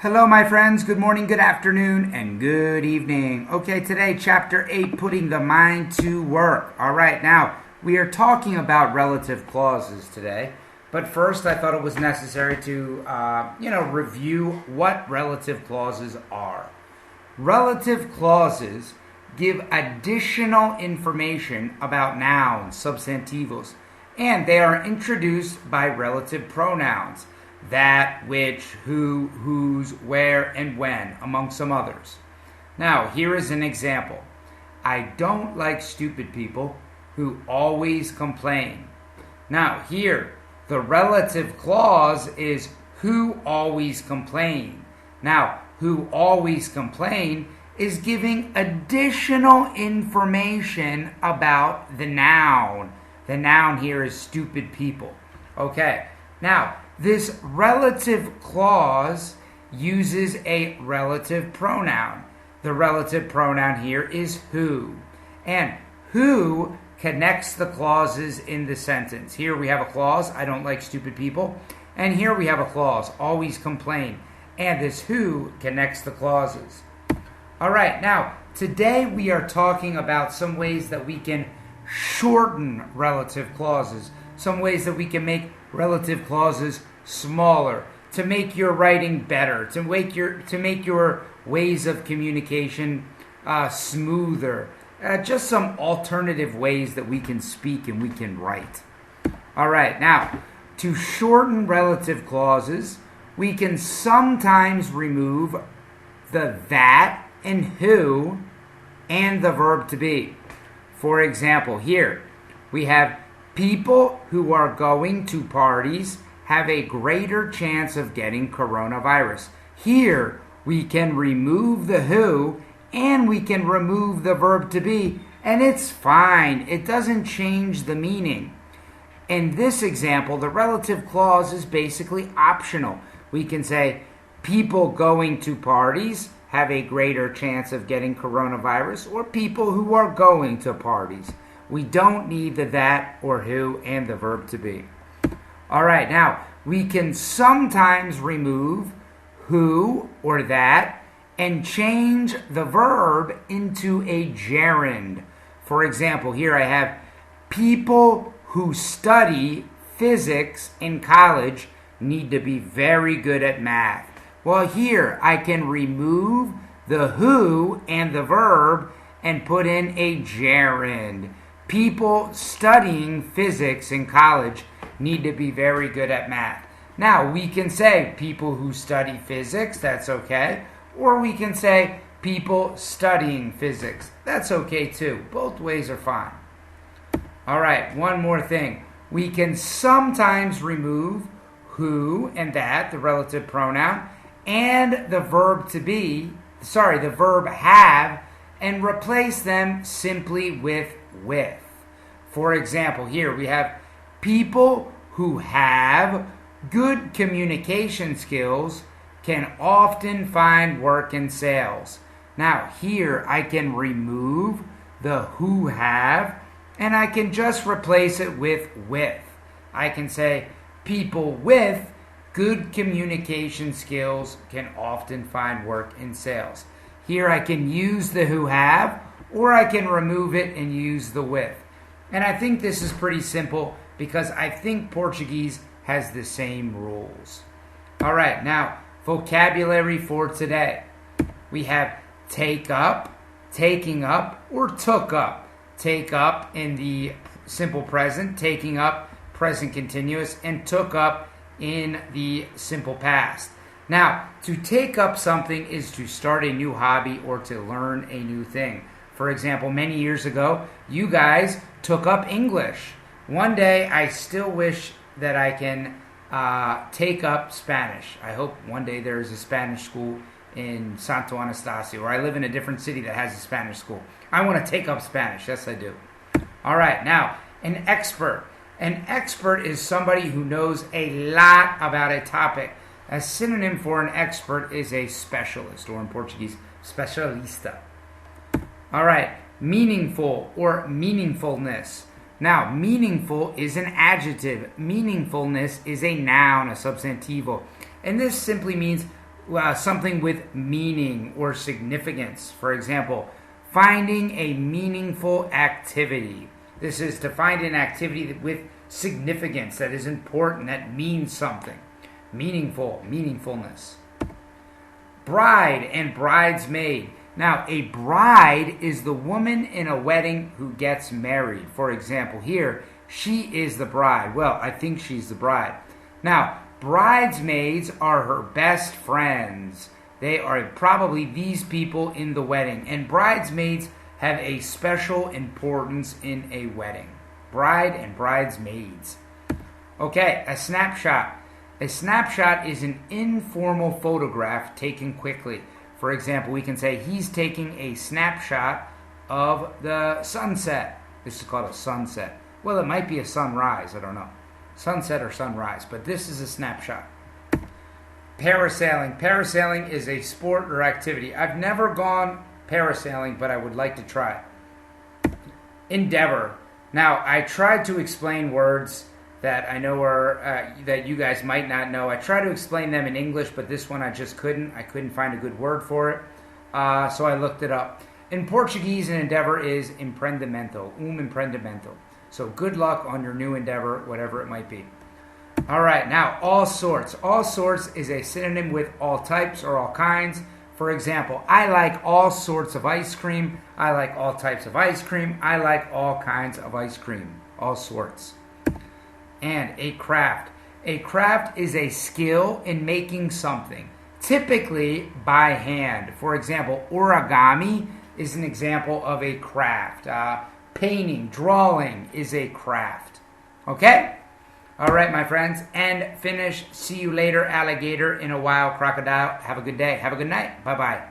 Hello, my friends. Good morning, good afternoon, and good evening. Okay, today, Chapter 8, Putting the Mind to Work. All right, now, we are talking about relative clauses today. But first, I thought it was necessary to, review what relative clauses are. Relative clauses give additional information about nouns, substantivos, and they are introduced by relative pronouns. That, which, who, whose, where, and when, among some others. Now, here is an example. I don't like stupid people who always complain. Now, here, the relative clause is who always complain. Now, who always complain is giving additional information about the noun. The noun here is stupid people. Okay, now, this relative clause uses a relative pronoun. The relative pronoun here is who. And who connects the clauses in the sentence. Here we have a clause, I don't like stupid people. And here we have a clause, always complain. And this who connects the clauses. All right, now, today we are talking about some ways that we can shorten relative clauses. Some ways that we can make relative clauses smaller, to make your writing better, to make your ways of communication smoother. Just some alternative ways that we can speak and we can write. All right, now, to shorten relative clauses, we can sometimes remove the that and who and the verb to be. For example, here we have people who are going to parties have a greater chance of getting coronavirus. Here, we can remove the who and we can remove the verb to be, and it's fine. It doesn't change the meaning. In this example, the relative clause is basically optional. We can say, people going to parties have a greater chance of getting coronavirus, or people who are going to parties. We don't need the that or who and the verb to be. All right, now, we can sometimes remove who or that and change the verb into a gerund. For example, here I have people who study physics in college need to be very good at math. Well, here I can remove the who and the verb and put in a gerund. People studying physics in college need to be very good at math. Now, we can say people who study physics, that's okay. Or we can say people studying physics. That's okay too. Both ways are fine. All right, one more thing. We can sometimes remove who and that, the relative pronoun, and the verb to be, the verb have, and replace them simply with. For example, here we have people who have good communication skills can often find work in sales. Now, here I can remove the who have and I can just replace it with. I can say people with good communication skills can often find work in sales. Here I can use the who have, or I can remove it and use the with. And I think this is pretty simple because I think Portuguese has the same rules. All right, now, vocabulary for today. We have take up, taking up, or took up. Take up in the simple present, taking up, present continuous, and took up in the simple past. Now, to take up something is to start a new hobby or to learn a new thing. For example, many years ago, you guys took up English. One day, I still wish that I can take up Spanish. I hope one day there is a Spanish school in Santo Anastasio, or I live in a different city that has a Spanish school. I want to take up Spanish. Yes, I do. All right, now, an expert. An expert is somebody who knows a lot about a topic. A synonym for an expert is a specialist, or in Portuguese, specialista. All right, meaningful or meaningfulness. Now, meaningful is an adjective. Meaningfulness is a noun, a substantivo. And this simply means something with meaning or significance. For example, finding a meaningful activity. This is to find an activity with significance, that is important, that means something. Meaningful, meaningfulness. Bride and bridesmaid. Now, a bride is the woman in a wedding who gets married. For example, here, she is the bride. Well, I think she's the bride. Now, bridesmaids are her best friends. They are probably these people in the wedding. And bridesmaids have a special importance in a wedding. Bride and bridesmaids. Okay, a snapshot. A snapshot is an informal photograph taken quickly. For example, we can say he's taking a snapshot of the sunset. This is called a sunset. Well, it might be a sunrise, I don't know. Sunset or sunrise, but this is a snapshot. Parasailing. Parasailing is a sport or activity. I've never gone parasailing, but I would like to try. Endeavor. Now, I tried to explain words that I know are that you guys might not know. I tried to explain them in English, but this one I just couldn't. I couldn't find a good word for it, so I looked it up. In Portuguese, an endeavor is empreendimento, empreendimento. So good luck on your new endeavor, whatever it might be. All right, now all sorts. All sorts is a synonym with all types or all kinds. For example, I like all sorts of ice cream. I like all types of ice cream. I like all kinds of ice cream. All sorts. And a craft. A craft is a skill in making something, typically by hand. For example, origami is an example of a craft. Painting, drawing is a craft. Okay? All right, my friends. End, finish. See you later, alligator. In a while, crocodile. Have a good day. Have a good night. Bye-bye.